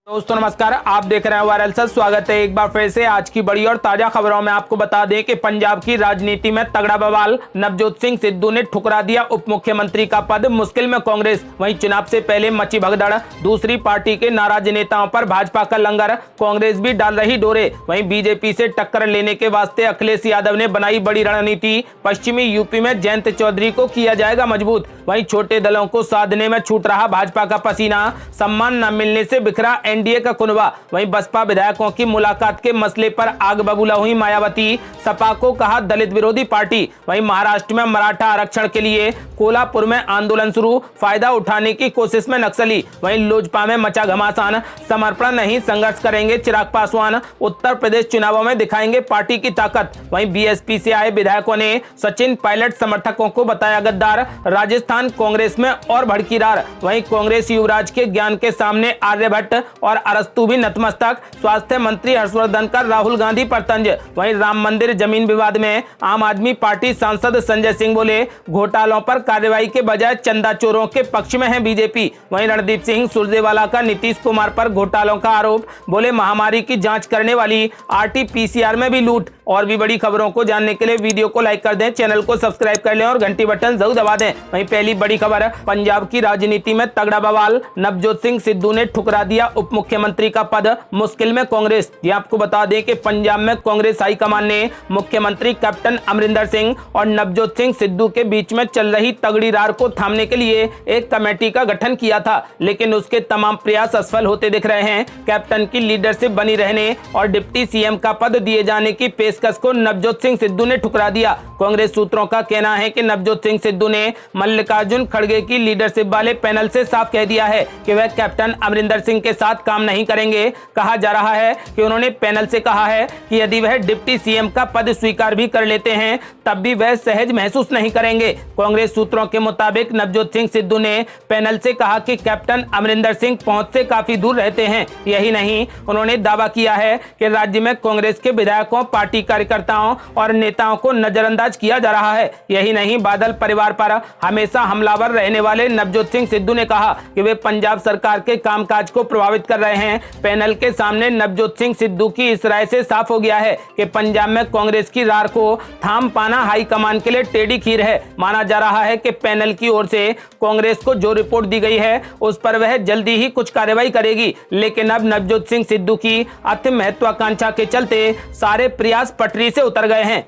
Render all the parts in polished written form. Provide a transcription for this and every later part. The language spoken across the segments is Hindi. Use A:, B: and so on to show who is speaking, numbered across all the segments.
A: दोस्तों नमस्कार, आप देख रहे हैं वायरल सच। स्वागत है एक बार फिर से आज की बड़ी और ताजा खबरों में। आपको बता दें कि पंजाब की राजनीति में तगड़ा बवाल। नवजोत सिंह सिद्धू ने ठुकरा दिया उप मुख्यमंत्री का पद, मुश्किल में कांग्रेस। वहीं चुनाव से पहले मची भगदड़, दूसरी पार्टी के नाराज नेताओं पर भाजपा का लंगर, कांग्रेस भी डाल रही डोरे। वहीं बीजेपी से टक्कर लेने के वास्ते अखिलेश यादव ने बनाई बड़ी रणनीति। पश्चिमी यूपी में जयंत चौधरी को किया जाएगा मजबूत। वहीं छोटे दलों को साधने में छूट रहा भाजपा का पसीना, सम्मान न मिलने से बिखरा एनडीए का कुनबा। वहीं बसपा विधायकों की मुलाकात के मसले पर आग बबूला हुई मायावती, सपा को कहा दलित विरोधी पार्टी। वहीं महाराष्ट्र में मराठा आरक्षण के लिए कोल्हापुर में आंदोलन शुरू, फायदा उठाने की कोशिश में नक्सली। वहीं लोजपा में मचा घमासान, समर्पण नहीं संघर्ष करेंगे चिराग पासवान। उत्तर प्रदेश चुनावों में दिखाएंगे पार्टी की ताकत। वहीं बीएसपी से आए विधायकों ने सचिन पायलट समर्थकों को बताया गद्दार। राजस्थान कांग्रेस में और भड़की रार। वहीं कांग्रेस युवराज के ज्ञान के सामने आर्यभट्ट और अरस्तु भी नतमस्तक। स्वास्थ्य मंत्री हर्षवर्धन का राहुल गांधी पर तंज। वहीं राम मंदिर जमीन विवाद में आम आदमी पार्टी सांसद संजय सिंह बोले, घोटालों पर कार्रवाई के बजाय चंदा चोरों के पक्ष में है बीजेपी। वहीं रणदीप सिंह सुरजेवाला का नीतीश कुमार पर घोटालों का आरोप, बोले महामारी की जांच करने वाली आरटी-पीसीआर में भी लूट। और भी बड़ी खबरों को जानने के लिए वीडियो को लाइक कर दें, चैनल को सब्सक्राइब कर लें और घंटी बटन जरूर दबा दें। वहीं पहली बड़ी खबर, पंजाब की राजनीति में तगड़ा बवाल। नवजोत सिंह सिद्धू ने ठुकरा दिया उप मुख्यमंत्री का पद, मुश्किल में कांग्रेस। ये आपको बता दें कि पंजाब में कांग्रेस हाईकमान ने मुख्यमंत्री कैप्टन अमरिंदर सिंह और नवजोत सिंह सिद्धू के बीच में चल रही तगड़ी रार को थामने के लिए एक कमेटी का गठन किया था, लेकिन उसके तमाम प्रयास असफल होते दिख रहे हैं। कैप्टन की लीडरशिप बनी रहने और डिप्टी सीएम का पद दिए जाने की पेशकश को नवजोत सिंह सिद्धू ने ठुकरा दिया। कांग्रेस सूत्रों का कहना है कि नवजोत सिंह सिद्धू ने मल्लिकार्जुन खड़गे की लीडरशिप वाले पैनल से साफ कह दिया है कि वह कैप्टन अमरिंदर सिंह के साथ काम नहीं करेंगे। कहा जा रहा है कि उन्होंने पैनल से कहा है कि यदि वह डिप्टी सीएम का पद स्वीकार भी कर लेते हैं तब भी वह सहज महसूस नहीं करेंगे। कांग्रेस सूत्रों के मुताबिक नवजोत सिंह सिद्धू ने पैनल से कहा कि कैप्टन अमरिंदर सिंह पहुंच से काफी दूर रहते हैं। यही नहीं, उन्होंने दावा किया है कि राज्य में कांग्रेस के विधायकों, पार्टी कार्यकर्ताओं और नेताओं को नजरअंदाज किया जा रहा है। यही नहीं, बादल परिवार पर हमेशा हमलावर रहने वाले नवजोत सिंह सिद्धू ने कहा कि वे पंजाब सरकार के कामकाज को प्रभावित कर रहे हैं। पैनल के सामने नवजोत सिंह सिद्धू की इस राय से साफ हो गया है कि पंजाब में कांग्रेस की रार को थाम पाना हाईकमान के लिए टेढ़ी खीर है। माना जा रहा है कि पैनल की ओर से कांग्रेस को जो रिपोर्ट दी गई है उस पर वह जल्दी ही कुछ कार्रवाई करेगी, लेकिन अब नवजोत सिंह सिद्धू की अति महत्वाकांक्षा के चलते सारे प्रयास पटरी से उतर गए हैं।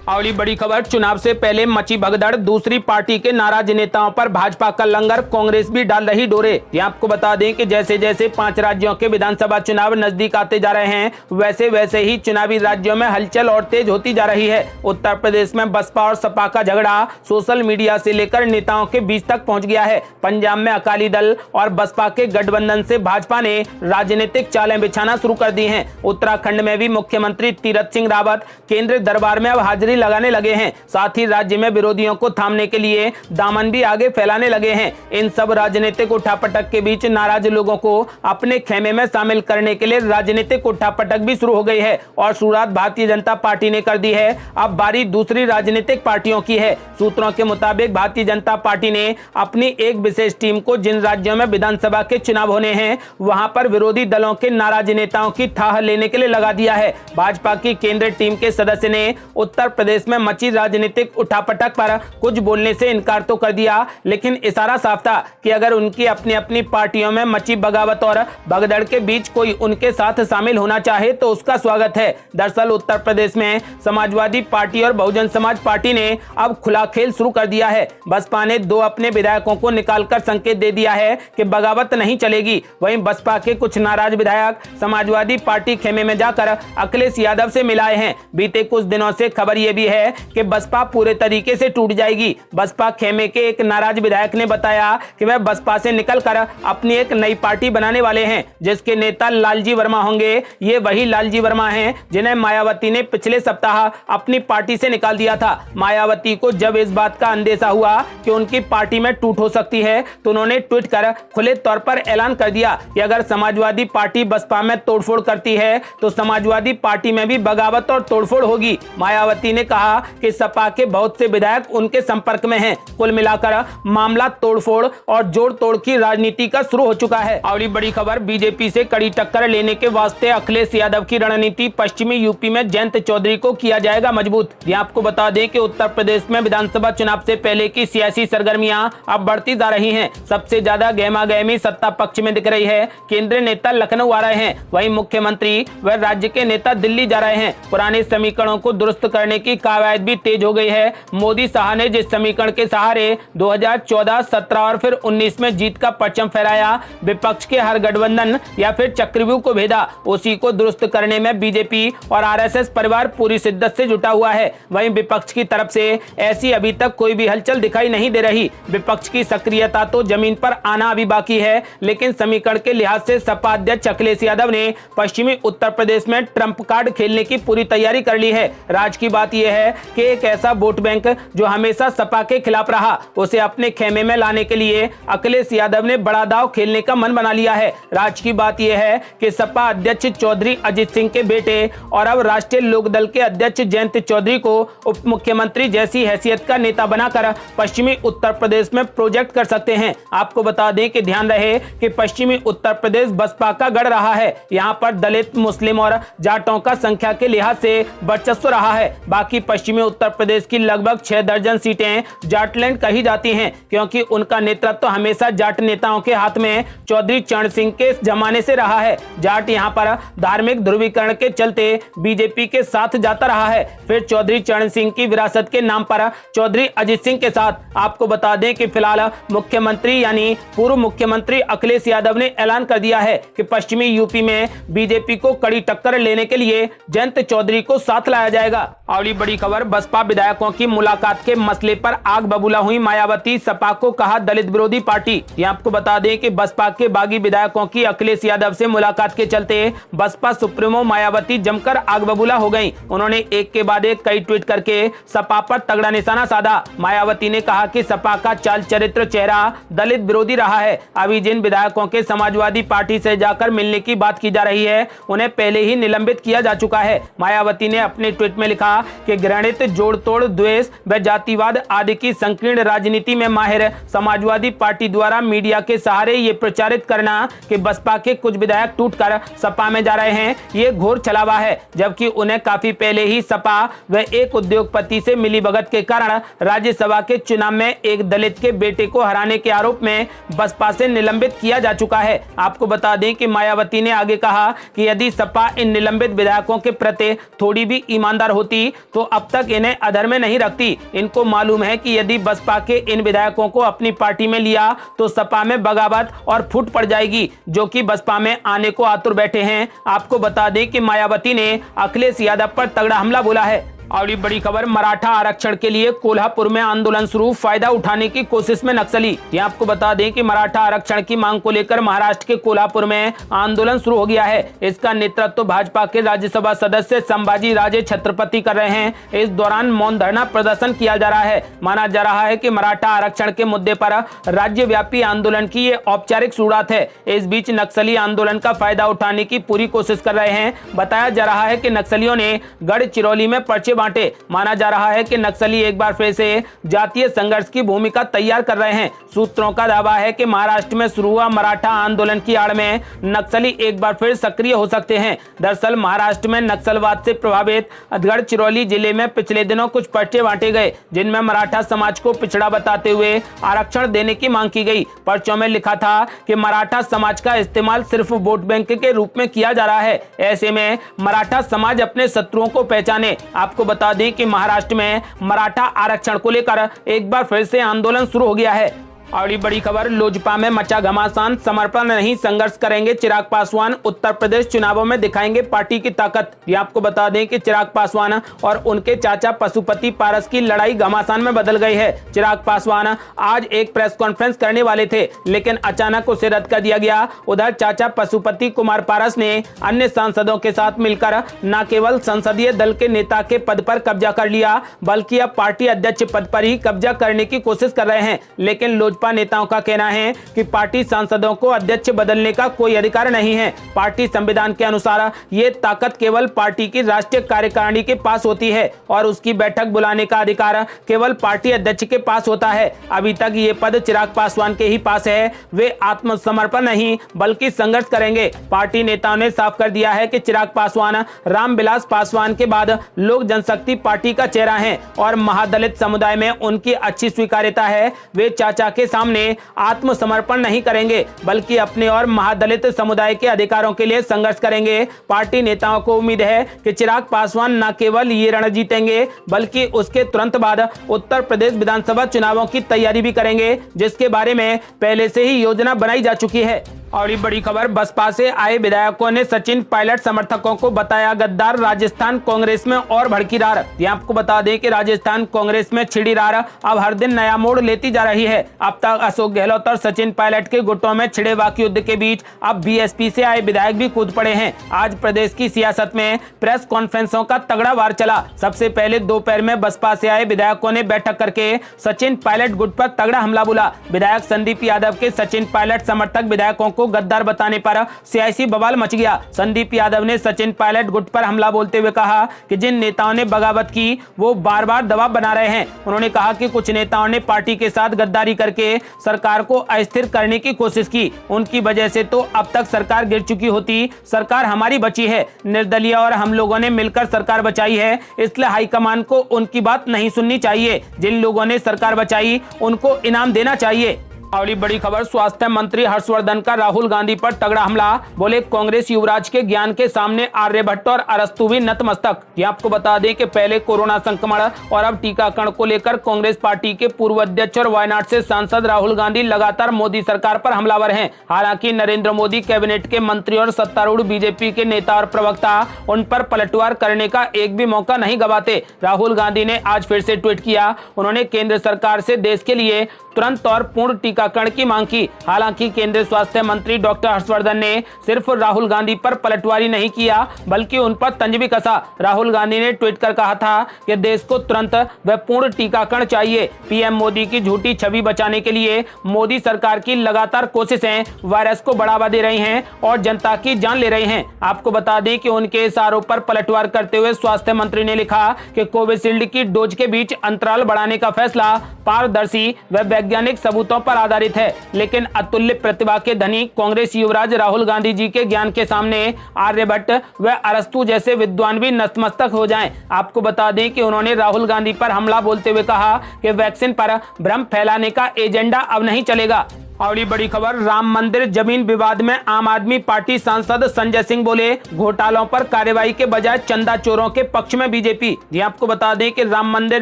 A: अगली बड़ी खबर, चुनाव से पहले मची भगदड़, दूसरी पार्टी के नाराज नेताओं पर भाजपा का लंगर, कांग्रेस भी डाल रही डोरे। ये आपको बता दें कि जैसे जैसे 5 राज्यों के विधानसभा चुनाव नजदीक आते जा रहे हैं, वैसे वैसे ही चुनावी राज्यों में हलचल और तेज होती जा रही है। उत्तर प्रदेश में बसपा और सपा का झगड़ा सोशल मीडिया से लेकर नेताओं के बीच तक पहुंच गया है। पंजाब में अकाली दल और बसपा के गठबंधन से भाजपा ने राजनीतिक चालें बिछाना शुरू कर दी है। उत्तराखंड में भी मुख्यमंत्री तीरथ सिंह रावत केंद्रीय दरबार में अब हाजिरी लगाने लगे हैं। साथ ही राज्य में विरोधियों को थामने के लिए दामन भी आगे फैलाने लगे हैं। इन सब राजनीतिक उठापटक के बीच नाराज लोगों को अपने खेमे में शामिल करने के लिए राजनीतिक उठापटक भी शुरू हो गई है और शुरुआत भारतीय जनता पार्टी ने कर दी है। अब बारी दूसरी राजनीतिक पार्टियों की है। सूत्रों के मुताबिक भारतीय जनता पार्टी ने अपनी एक विशेष टीम को जिन राज्यों में विधानसभा के चुनाव होने हैं वहां पर विरोधी दलों के नाराज नेताओं की थाह लेने के लिए लगा दिया है। भाजपा की केंद्रीय टीम के सदस्य ने उत्तर प्रदेश में मची राजनीतिक उठापटक पर कुछ बोलने से इनकार तो कर दिया, लेकिन इशारा साफ था कि अगर उनकी अपनी अपनी पार्टियों में मची बगावत और भगदड़ के बीच कोई उनके साथ शामिल होना चाहे तो उसका स्वागत है। दरअसल उत्तर प्रदेश में समाजवादी पार्टी और बहुजन समाज पार्टी ने अब खुला खेल शुरू कर दिया है। बसपा ने 2 अपने विधायकों को निकालकर संकेत दे दिया है कि बगावत नहीं चलेगी। वहीं बसपा के कुछ नाराज विधायक समाजवादी पार्टी खेमे में जाकर अखिलेश यादव से मिलाए हैं। बीते कुछ दिनों से खबर यह भी है कि बसपा पूरे तरीके से टूट जाएगी। बसपा खेमे के एक नाराज विधायक ने बताया कि वह बसपा से निकलकर अपनी एक नई पार्टी बनाने वाले हैं, जिसके नेता लालजी वर्मा होंगे। ये वही लालजी वर्मा हैं जिन्हें मायावती ने पिछले सप्ताह अपनी पार्टी से निकाल दिया था। मायावती को जब इस बात का अंदेशा हुआ कि उनकी पार्टी में टूट हो सकती है तो उन्होंने ट्वीट कर खुले तौर पर ऐलान कर दिया कि अगर समाजवादी पार्टी बसपा में तोड़फोड़ करती है तो समाजवादी पार्टी में भी बगावत और तोड़फोड़ होगी। मायावती ने कहा कि सपा के बहुत से विधायक उनके संपर्क में हैं। कुल मिलाकर मामला तोड़फोड़ और जोड़ तोड़ की राजनीति का शुरू हो चुका है। अगली बड़ी खबर, बीजेपी से कड़ी टक्कर लेने के वास्ते अखिलेश यादव की रणनीति, पश्चिमी यूपी में जयंत चौधरी को किया जाएगा मजबूत। यह आपको बता दें कि उत्तर प्रदेश में विधानसभा चुनाव से पहले की सियासी सरगर्मियां अब बढ़ती जा रही हैं। सबसे ज्यादा गहमागहमी सत्ता पक्ष में दिख रही है। केंद्रीय नेता लखनऊ आ रहे हैं, वहीं मुख्यमंत्री व राज्य के नेता दिल्ली जा रहे हैं। पुराने समीकरणों को दुरुस्त करने की कवायद भी तेज हो गई है। मोदी शाह ने जिस समीकरण के सहारे 2014, 17 और फिर 19 में जीत का परचम फहराया, विपक्ष के हर गठबंधन या फिर चक्रव्यूह को भेदा, उसी को दुरुस्त करने में बीजेपी और आरएसएस परिवार पूरी शिद्दत से जुटा हुआ है। वहीं विपक्ष की तरफ से ऐसी अभी तक कोई भी हलचल दिखाई नहीं दे रही। विपक्ष की सक्रियता तो जमीन पर आना अभी बाकी है, लेकिन समीकरण के लिहाज से सपा अध्यक्ष अखिलेश यादव ने पश्चिमी उत्तर प्रदेश में ट्रंप कार्ड खेलने की पूरी तैयारी कर ली है। राज की बात यह है कि एक ऐसा वोट बैंक जो हमेशा सपा के खिलाफ रहा, उसे अपने खेमे में लाने के लिए अखिलेश यादव ने बड़ा दांव खेलने का मन बना लिया है। राज की बात यह है कि सपा अध्यक्ष चौधरी अजित सिंह के बेटे और अब राष्ट्रीय लोकदल के अध्यक्ष जयंत चौधरी को उप मुख्यमंत्री जैसी हैसियत का नेता बनाकर पश्चिमी उत्तर प्रदेश में प्रोजेक्ट कर सकते हैं। आपको बता दें कि ध्यान रहे कि पश्चिमी उत्तर प्रदेश बसपा का गढ़ रहा है। यहाँ पर दलित, मुस्लिम और जाटों का संख्या के लिहाज से वर्चस्व रहा है। बाकी पश्चिमी उत्तर प्रदेश की लगभग 6 दर्जन सीटें जाटलैंड कही जाती हैं, क्योंकि उनका नेतृत्व हमेशा जाट नेताओं के हाथ में चौधरी चरण सिंह के जमाने से रहा है। जाट यहाँ पर धार्मिक ध्रुवीकरण के चलते बीजेपी के साथ जाता रहा है, फिर चौधरी चरण सिंह की विरासत के नाम पर चौधरी अजित सिंह के साथ। आपको बता दें कि फिलहाल मुख्यमंत्री यानी पूर्व मुख्यमंत्री अखिलेश यादव ने ऐलान कर दिया है कि पश्चिमी यूपी में बीजेपी को कड़ी टक्कर लेने के लिए जयंत चौधरी को साथ लाया जाएगा। अगली बड़ी खबर, बसपा विधायकों की मुलाकात के मसले पर आग बबूला हुई मायावती, सपा को कहा दलित विरोधी पार्टी। ये आपको बता दें कि बसपा के बागी विधायकों की अखिलेश यादव से मुलाकात के चलते बसपा सुप्रीमो मायावती जमकर आग बबूला हो गई। उन्होंने एक के बाद एक कई ट्वीट करके सपा पर तगड़ा निशाना साधा। मायावती ने कहा कि सपा का चाल चरित्र चेहरा दलित विरोधी रहा है। अभी जिन विधायकों के समाजवादी पार्टी से जाकर मिलने की बात की जा रही है, उन्हें पहले ही निलंबित किया जा चुका है। मायावती ने अपने ट्वीट में लिखा कि घृणित, जोड़ तोड़, द्वेष व जातिवाद आदि की संकीर्ण राजनीति में माहिर समाजवादी पार्टी द्वारा मीडिया के सहारे ये प्रचारित करना कि बसपा के कुछ विधायक टूटकर सपा में जा रहे हैं, ये घोर छलावा है। जबकि उन्हें काफी पहले ही सपा व एक उद्योगपति से मिलीभगत के कारण राज्यसभा के चुनाव में एक दलित के बेटे को हराने के आरोप में बसपा से निलंबित किया जा चुका है। आपको बता दें कि मायावती ने आगे कहा कि यदि सपा इन निलंबित विधायकों के प्रति थोड़ी भी ईमानदार होती तो अब तक इन्हें अधर में नहीं रखती। इनको मालूम है कि यदि बसपा के इन विधायकों को अपनी पार्टी में लिया तो सपा में बगावत और फूट पड़ जाएगी, जो कि बसपा में आने को आतुर बैठे हैं। आपको बता दें कि मायावती ने अखिलेश यादव पर तगड़ा हमला बोला है। अगली बड़ी खबर, मराठा आरक्षण के लिए कोल्हापुर में आंदोलन शुरू, फायदा उठाने की कोशिश में नक्सली। ये आपको बता दें कि मराठा आरक्षण की मांग को लेकर महाराष्ट्र के कोल्हापुर में आंदोलन शुरू हो गया है। इसका नेतृत्व भाजपा के राज्यसभा सदस्य संभाजी राजे छत्रपति कर रहे हैं। इस दौरान मौन धरना प्रदर्शन किया जा रहा है। माना जा रहा है कि मराठा आरक्षण के मुद्दे पर राज्यव्यापी आंदोलन की ये औपचारिक शुरुआत है। इस बीच नक्सली आंदोलन का फायदा उठाने की पूरी कोशिश कर रहे हैं। बताया जा रहा है कि नक्सलियों ने गढ़चिरौली में पर्चे बांटे। माना जा रहा है कि नक्सली एक बार फिर से जातीय संघर्ष की भूमिका तैयार कर रहे हैं। सूत्रों का दावा है कि महाराष्ट्र में शुरू हुआ मराठा आंदोलन की आड़ में नक्सली एक बार फिर सक्रिय हो सकते हैं। दरअसल महाराष्ट्र में नक्सलवाद से प्रभावित गढ़चिरौली जिले में पिछले दिनों कुछ पर्चे बांटे गए, जिनमें मराठा समाज को पिछड़ा बताते हुए आरक्षण देने की मांग की गई। पर्चों में लिखा था कि मराठा समाज का इस्तेमाल सिर्फ वोट बैंक के रूप में किया जा रहा है। ऐसे में मराठा समाज अपने शत्रुओं को पहचाने। आपको बता दें कि महाराष्ट्र में मराठा आरक्षण को लेकर एक बार फिर से आंदोलन शुरू हो गया है। अगली बड़ी खबर, लोजपा में मचा घमासान, समर्पण नहीं संघर्ष करेंगे चिराग पासवान, उत्तर प्रदेश चुनावों में दिखाएंगे पार्टी की ताकत। ये आपको बता दें कि चिराग पासवान और उनके चाचा पशुपति पारस की लड़ाई घमासान में बदल गई है। चिराग पासवान आज एक प्रेस कॉन्फ्रेंस करने वाले थे, लेकिन अचानक उसे रद्द कर दिया गया। उधर चाचा पशुपति कुमार पारस ने अन्य सांसदों के साथ मिलकर न केवल संसदीय दल के नेता के पद पर कब्जा कर लिया, बल्कि अब पार्टी अध्यक्ष पद पर ही कब्जा करने की कोशिश कर रहे हैं। लेकिन लोजपा सपा नेताओं का कहना है कि पार्टी सांसदों को अध्यक्ष बदलने का कोई अधिकार नहीं है। पार्टी संविधान के अनुसार ये ताकत केवल पार्टी की राष्ट्रीय कार्यकारिणी के पास होती है और उसकी बैठक बुलाने का अधिकार केवल पार्टी अध्यक्ष के पास होता है। अभी तक ये पद चिराग पासवान के ही पास है। वे आत्मसमर्पण नहीं बल्कि संघर्ष करेंगे। पार्टी नेताओं ने साफ कर दिया है कि चिराग पासवान रामविलास पासवान के बाद लोक जनशक्ति पार्टी का चेहरा है और महादलित समुदाय में उनकी अच्छी स्वीकार्यता है। वे चाचा के सामने आत्मसमर्पण नहीं करेंगे बल्कि अपने और महादलित समुदाय के अधिकारों के लिए संघर्ष करेंगे। पार्टी नेताओं को उम्मीद है कि चिराग पासवान न केवल ये रण जीतेंगे बल्कि उसके तुरंत बाद उत्तर प्रदेश विधानसभा चुनावों की तैयारी भी करेंगे, जिसके बारे में पहले से ही योजना बनाई जा चुकी है। और ये बड़ी खबर, बसपा से आए विधायकों ने सचिन पायलट समर्थकों को बताया गद्दार। राजस्थान कांग्रेस में और भड़की रार। ये आपको बता दें कि राजस्थान कांग्रेस में छिड़ी रार अब हर दिन नया मोड़ लेती जा रही है। अब तक अशोक गहलोत और सचिन पायलट के गुटों में छिड़े वाक युद्ध के बीच अब बीएसपी से आए विधायक भी कूद पड़े हैं। आज प्रदेश की सियासत में प्रेस कॉन्फ्रेंसों का तगड़ा वार चला। सबसे पहले दोपहर में बसपा से आए विधायकों ने बैठक करके सचिन पायलट गुट पर तगड़ा हमला बोला। विधायक संदीप यादव के सचिन पायलट समर्थक विधायकों को गद्दार बताने पर सियासी बवाल मच गया। संदीप यादव ने सचिन पायलट गुट पर हमला बोलते हुए कहा कि जिन नेताओं ने बगावत की वो बार बार दबाव बना रहे हैं। उन्होंने कहा कि कुछ नेताओं ने पार्टी के साथ गद्दारी करके सरकार को अस्थिर करने की कोशिश की। उनकी वजह से तो अब तक सरकार गिर चुकी होती। सरकार हमारी बची है। निर्दलीय और हम लोगों ने मिलकर सरकार बचाई है, इसलिए हाईकमान को उनकी बात नहीं सुननी चाहिए। जिन लोगों ने सरकार बचाई उनको इनाम देना चाहिए। और बड़ी खबर, स्वास्थ्य मंत्री हर्षवर्धन का राहुल गांधी पर तगड़ा हमला। बोले कांग्रेस युवराज के ज्ञान के सामने आर्यभट्ट और अरस्तु भी नतमस्तक। ये आपको बता दें कि पहले कोरोना संक्रमण और अब टीकाकरण को लेकर कांग्रेस पार्टी के पूर्व अध्यक्ष और वायनाड से सांसद राहुल गांधी लगातार मोदी सरकार पर हमलावर हैं। हालांकि नरेंद्र मोदी कैबिनेट के मंत्री और सत्तारूढ़ बीजेपी के नेता और प्रवक्ता उन पर पलटवार करने का एक भी मौका नहीं गवाते। राहुल गांधी ने आज फिर से ट्वीट किया। उन्होंने केंद्र सरकार से देश के लिए तुरंत और पूर्ण टीकाकरण की मांग की। हालांकि केंद्रीय स्वास्थ्य मंत्री डॉक्टर हर्षवर्धन ने सिर्फ राहुल गांधी पर पलटवारी नहीं किया बल्कि उन पर तंज भी कसा। राहुल गांधी ने ट्वीट कर कहा था कि देश को तुरंत व पूर्ण टीकाकरण चाहिए। पीएम मोदी की झूठी छवि बचाने के लिए मोदी सरकार की लगातार कोशिशें वायरस को बढ़ावा दे रही हैं और जनता की जान ले रही हैं। आपको बता दें कि उनके इस आरोप पर पलटवार करते हुए स्वास्थ्य मंत्री ने लिखा कि कोविशील्ड की डोज के बीच अंतराल बढ़ाने का फैसला पारदर्शी व वैज्ञानिक सबूतों पर आधारित है, लेकिन अतुल्य प्रतिभा के धनी कांग्रेस युवराज राहुल गांधी जी के ज्ञान के सामने आर्यभट्ट व अरस्तु जैसे विद्वान भी नतमस्तक हो जाएं। आपको बता दें कि उन्होंने राहुल गांधी पर हमला बोलते हुए कहा कि वैक्सीन पर भ्रम फैलाने का एजेंडा अब नहीं चलेगा। और ये बड़ी खबर, राम मंदिर जमीन विवाद में आम आदमी पार्टी सांसद संजय सिंह बोले घोटालों पर कार्रवाई के बजाय चंदा चोरों के पक्ष में बीजेपी। ये आपको बता दें कि राम मंदिर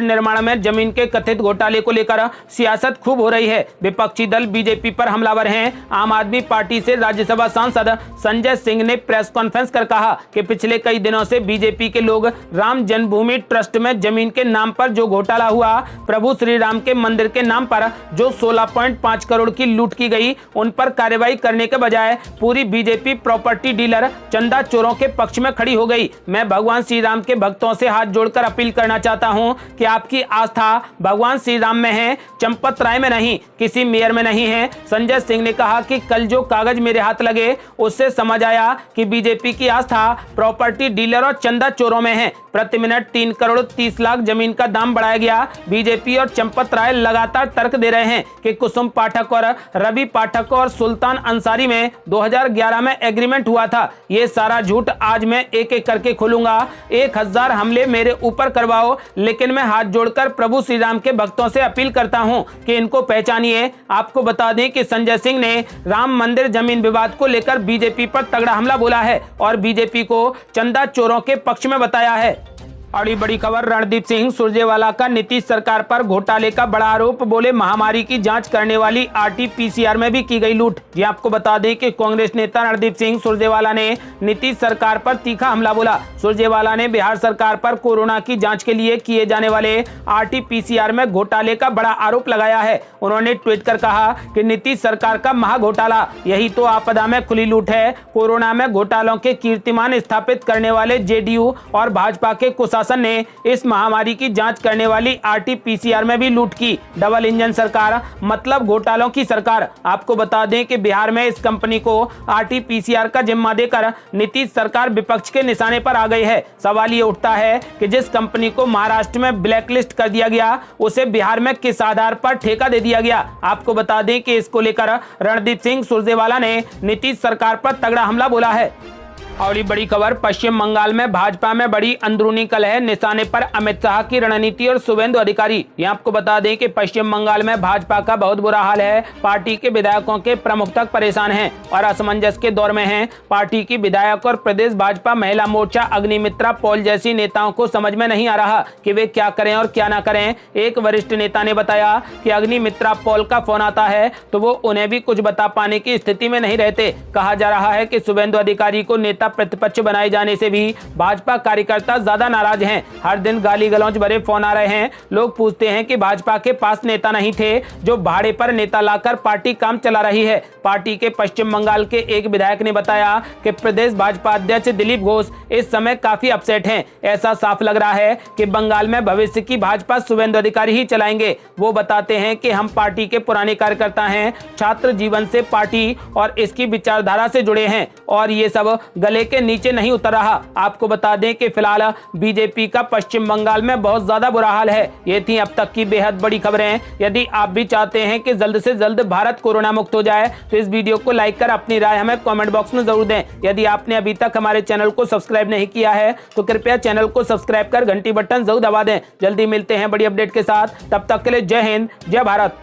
A: निर्माण में जमीन के कथित घोटाले को लेकर सियासत खूब हो रही है। विपक्षी दल बीजेपी पर हमलावर हैं। आम आदमी पार्टी से राज्यसभा सांसद संजय सिंह ने प्रेस कॉन्फ्रेंस कर कहा कि पिछले कई दिनों से बीजेपी के लोग राम जन्मभूमि ट्रस्ट में जमीन के नाम पर जो घोटाला हुआ, प्रभु श्री राम के मंदिर के नाम पर जो 16.5 करोड़ की लूट की गई, उन पर कार्रवाई करने के बजाय पूरी बीजेपी प्रॉपर्टी डीलर चंदा चोरों के पक्ष में खड़ी हो गई। मैं भगवान श्री राम के भक्तों से हाथ जोड़कर अपील करना चाहता हूं कि आपकी आस्था भगवान श्री राम में है, चंपत राय में नहीं, किसी मेयर में नहीं है। संजय सिंह ने कहा कि कल जो कागज मेरे हाथ लगे उससे समझ आया कि बीजेपी की आस्था प्रॉपर्टी डीलर और चंदा चोरों में है। प्रति मिनट 3 करोड़ 30 लाख जमीन का दाम बढ़ाया गया। बीजेपी और चंपत राय लगातार तर्क दे रहे हैं कि कुसुम पाठक और रवि पाठक और सुल्तान अंसारी में 2011 में एग्रीमेंट हुआ था। ये सारा झूठ आज मैं एक एक करके खोलूंगा। 1000 हमले मेरे ऊपर करवाओ, लेकिन मैं हाथ जोड़कर प्रभु श्री राम के भक्तों से अपील करता हूं कि इनको पहचानिए। आपको बता दें कि संजय सिंह ने राम मंदिर जमीन विवाद को लेकर बीजेपी पर तगड़ा हमला बोला है और बीजेपी को चंदा चोरों के पक्ष में बताया है। और ये बड़ी खबर, रणदीप सिंह सुरजेवाला का नीतीश सरकार पर घोटाले का बड़ा आरोप। बोले महामारी की जांच करने वाली आरटी-पीसीआर में भी की गई लूट। ये आपको बता दें कि कांग्रेस नेता रणदीप सिंह सुरजेवाला ने नीतीश सरकार पर तीखा हमला बोला। सुरजेवाला ने बिहार सरकार पर कोरोना की जांच के लिए किए जाने वाले आरटी-पीसीआर में घोटाले का बड़ा आरोप लगाया है। उन्होंने ट्वीट कर कहा कि नीतीश सरकार का महाघोटाला यही तो आपदा में खुली लूट है। कोरोना में घोटालों के कीर्तिमान स्थापित करने वाले जेडीयू और भाजपा के कुशासन प्रशासन ने इस महामारी की जांच करने वाली RT-PCR में भी लूट की। डबल इंजन सरकार मतलब घोटालों की सरकार। आपको बता दें कि बिहार में इस कंपनी को RT-PCR का जिम्मा देकर नीतीश सरकार विपक्ष के निशाने पर आ गई है। सवाल ये उठता है कि जिस कंपनी को महाराष्ट्र में ब्लैकलिस्ट कर दिया गया उसे बिहार में किस आधार पर ठेका दे दिया गया। आपको बता दें कि इसको लेकर रणदीप सिंह सुरजेवाला ने नीतीश सरकार पर तगड़ा हमला बोला है। और बड़ी खबर, पश्चिम बंगाल में भाजपा में बड़ी अंदरूनी कलह, निशाने पर अमित शाह की रणनीति और शुभेंदु अधिकारी। ये आपको बता दें कि पश्चिम बंगाल में भाजपा का बहुत बुरा हाल है। पार्टी के विधायकों के प्रमुख तक परेशान हैं और असमंजस के दौर में हैं। पार्टी की विधायक और प्रदेश भाजपा महिला मोर्चा अग्निमित्रा पॉल जैसी नेताओं को समझ में नहीं आ रहा कि वे क्या करें और क्या ना करें। एक वरिष्ठ नेता ने बताया कि अग्निमित्रा पॉल का फोन आता है तो वो उन्हें भी कुछ बता पाने की स्थिति में नहीं रहते। कहा जा रहा है कि शुभेंदु अधिकारी को नेता प्रतिपक्ष बनाए जाने से भी भाजपा कार्यकर्ता ज्यादा नाराज हैं। हर दिन गाली गलौज भरे फोन आ रहे हैं। लोग पूछते हैं कि भाजपा के पास नेता नहीं थे जो भाड़े पर नेता लाकर पार्टी काम चला रही है। पार्टी के पश्चिम बंगाल के एक विधायक ने बताया कि प्रदेश भाजपा अध्यक्ष दिलीप घोष इस समय काफी अपसेट हैं। ऐसा साफ लग रहा है कि बंगाल में भविष्य की भाजपा शुभेंदु अधिकारी ही चलाएंगे। वो बताते हैं कि हम पार्टी के पुराने कार्यकर्ता हैं, छात्र जीवन से पार्टी और इसकी विचारधारा से जुड़े हैं और ये सब गले के नीचे नहीं उतर रहा। आपको बता दें कि फिलहाल बीजेपी का पश्चिम बंगाल में बहुत ज्यादा बुरा हाल है। ये थी अब तक की बेहद बड़ी खबरें। यदि आप भी चाहते हैं कि जल्द से जल्द भारत कोरोना मुक्त हो जाए तो इस वीडियो को लाइक कर अपनी राय हमें कमेंट बॉक्स में जरूर दें। यदि आपने अभी तक हमारे चैनल को सब्सक्राइब नहीं किया है तो कृपया चैनल को सब्सक्राइब कर घंटी बटन जरूर दबा दें। जल्दी मिलते हैं बड़ी अपडेट के साथ, तब तक के लिए जय हिंद, जय भारत।